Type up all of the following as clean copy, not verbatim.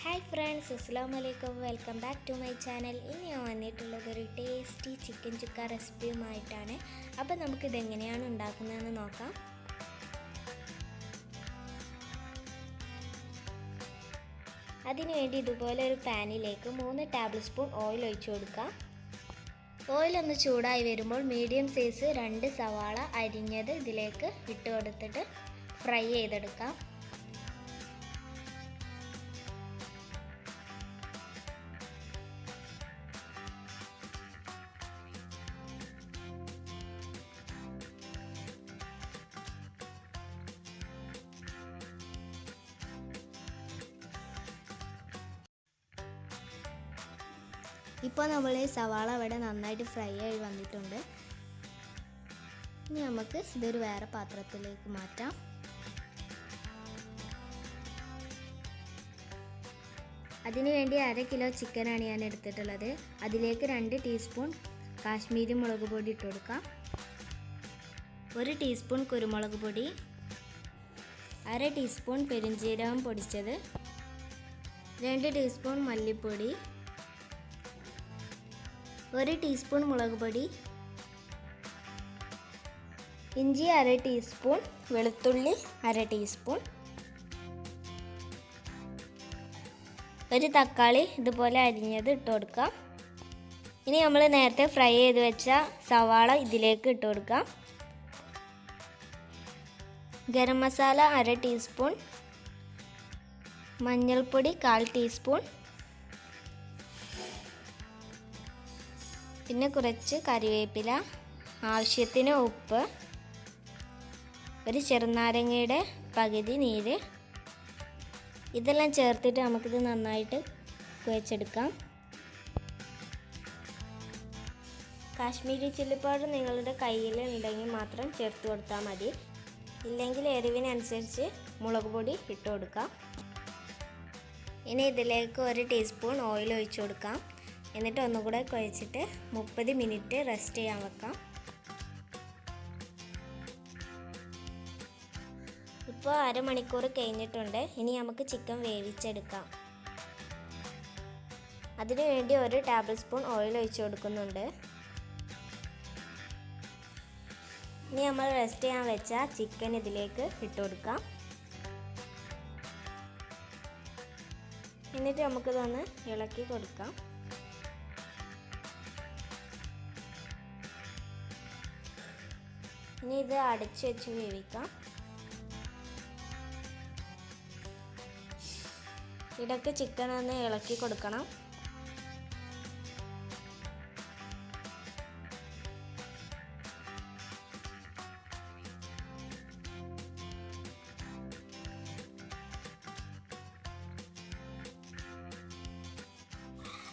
Hi friends, അസ്സലാമു അലൈക്കും. Welcome back to my channel. ഇനി ഞാൻ വന്നിട്ടുള്ളത് ഒരു ടേസ്റ്റി ചിക്കൻ ചുക്ക റെസിപ്പിയുമായിട്ടാണ്. അപ്പോൾ നമുക്കിതെങ്ങനെയാണ് ഉണ്ടാക്കുന്നതെന്ന് നോക്കാം. അതിനുവേണ്ടി ഇതുപോലെ ഒരു പാനിലേക്ക് 3 ടേബിൾ സ്പൂൺ ഓയിൽ ഒഴിച്ചു കൊടുക്കാം. ഓയിൽ ഒന്ന് ചൂടായി വരുമ്പോൾ മീഡിയം സൈസ് 2 സവാള അരിഞ്ഞത് ഇതിലേക്ക് ഇട്ട് കൊടുത്തിട്ട് ഫ്രൈ ചെയ്തെടുക്കാം. ഇപ്പോൾ നമ്മൾ സവാള ഇവിടെ നന്നായിട്ട് ഫ്രൈ ആയി വന്നിട്ടുണ്ട്. ഇനി നമുക്ക് ഇതൊരു വേറെ പാത്രത്തിലേക്ക് മാറ്റാം. അതിനുവേണ്ടി 1/2 കിലോ ചിക്കനാണ് ഞാൻ എടുത്തിട്ടുള്ളത്. അതിലേക്ക് 2 ടീസ്പൂൺ കാശ്മീരി മുളക് പൊടി ഇട്ട് കൊടുക്കാം. 1 ടീസ്പൂൺ കുരുമുളക് പൊടി, 1/2 ടീസ്പൂൺ പെരുംജീരകം പൊടിച്ചത്, 2 ടീസ്പൂൺ മല്ലിപ്പൊടി, 1 ടീസ്പൂൺ മുളക് പൊടി, ഇഞ്ചി 1/2 ടീസ്പൂൺ, വെളുത്തുള്ളി 1/2 ടീസ്പൂൺ, 1 തക്കാളി ഇതുപോലെ അരിഞ്ഞത് ഇട്ട് കൊടുക്കാം. ഇനി നമ്മൾ നേരത്തെ ഫ്രൈ ചെയ്ത് വെച്ച സവാള ഇതിലേക്ക് ഇട്ട് കൊടുക്കാം. ഗരം മസാല 1/2 ടീസ്പൂൺ, മഞ്ഞൾപ്പൊടി 1/4 ടീസ്പൂൺ, പിന്നെ കുറച്ച് കറിവേപ്പില, ആവശ്യത്തിന് ഉപ്പ്, ഒരു ചെറുനാരങ്ങയുടെ പകുതി നീര്, ഇതെല്ലാം ചേർത്തിട്ട് നമുക്കിത് നന്നായിട്ട് കുഴച്ചെടുക്കാം. കാശ്മീരി ചില്ലി പൗഡർ നിങ്ങളുടെ കയ്യിൽ ഉണ്ടെങ്കിൽ മാത്രം ചേർത്ത് കൊടുത്താൽ മതി. ഇല്ലെങ്കിൽ എരിവിനനുസരിച്ച് മുളക് പൊടി ഇട്ട് കൊടുക്കാം. ഇനി ഇതിലേക്ക് 1 ടീസ്പൂൺ ഓയിൽ ഒഴിച്ചു കൊടുക്കാം. എന്നിട്ട് ഒന്നുകൂടെ കുഴച്ചിട്ട് 30 മിനിറ്റ് റെസ്റ്റ് ചെയ്യാൻ വെക്കാം. ഇപ്പോൾ അരമണിക്കൂർ കഴിഞ്ഞിട്ടുണ്ട്. ഇനി നമുക്ക് ചിക്കൻ വേവിച്ചെടുക്കാം. അതിനുവേണ്ടി 1 ടേബിൾ സ്പൂൺ ഓയിൽ ഒഴിച്ചു കൊടുക്കുന്നുണ്ട്. ഇനി നമ്മൾ റെസ്റ്റ് ചെയ്യാൻ വെച്ച ചിക്കൻ ഇതിലേക്ക് ഇട്ട് കൊടുക്കാം. എന്നിട്ട് നമുക്കിതൊന്ന് ഇളക്കി കൊടുക്കാം. ഇനി ഇത് അടച്ചു വെച്ച് വേവിക്കാം. ഇടയ്ക്ക് ചിക്കൻ ഒന്ന് ഇളക്കി കൊടുക്കണം.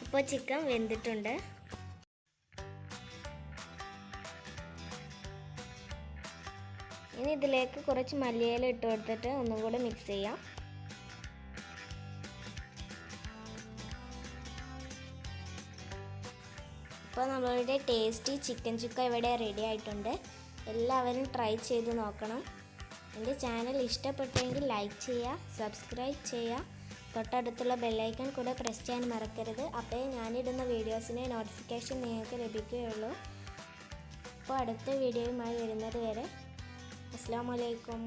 ഇപ്പോൾ ചിക്കൻ വെന്തിട്ടുണ്ട്. ഇനി ഇതിലേക്ക് കുറച്ച് മല്ലിയില ഇട്ട് കൊടുത്തിട്ട് ഒന്നും കൂടെ മിക്സ് ചെയ്യാം. ഇപ്പോൾ നമ്മളുടെ ടേസ്റ്റി ചിക്കൻ ചുക്ക ഇവിടെ റെഡി ആയിട്ടുണ്ട്. എല്ലാവരും ട്രൈ ചെയ്ത് നോക്കണം. എൻ്റെ ചാനൽ ഇഷ്ടപ്പെട്ടെങ്കിൽ ലൈക്ക് ചെയ്യുക, സബ്സ്ക്രൈബ് ചെയ്യുക, തൊട്ടടുത്തുള്ള ബെല്ലൈക്കൺ കൂടെ പ്രസ് ചെയ്യാൻ മറക്കരുത്. അപ്പോൾ ഞാനിടുന്ന വീഡിയോസിൻ്റെ നോട്ടിഫിക്കേഷൻ നിങ്ങൾക്ക് ലഭിക്കുകയുള്ളൂ. അപ്പോൾ അടുത്ത വീഡിയോയുമായി വരുന്നത് വരെ അസ്സലാമു അലൈക്കും.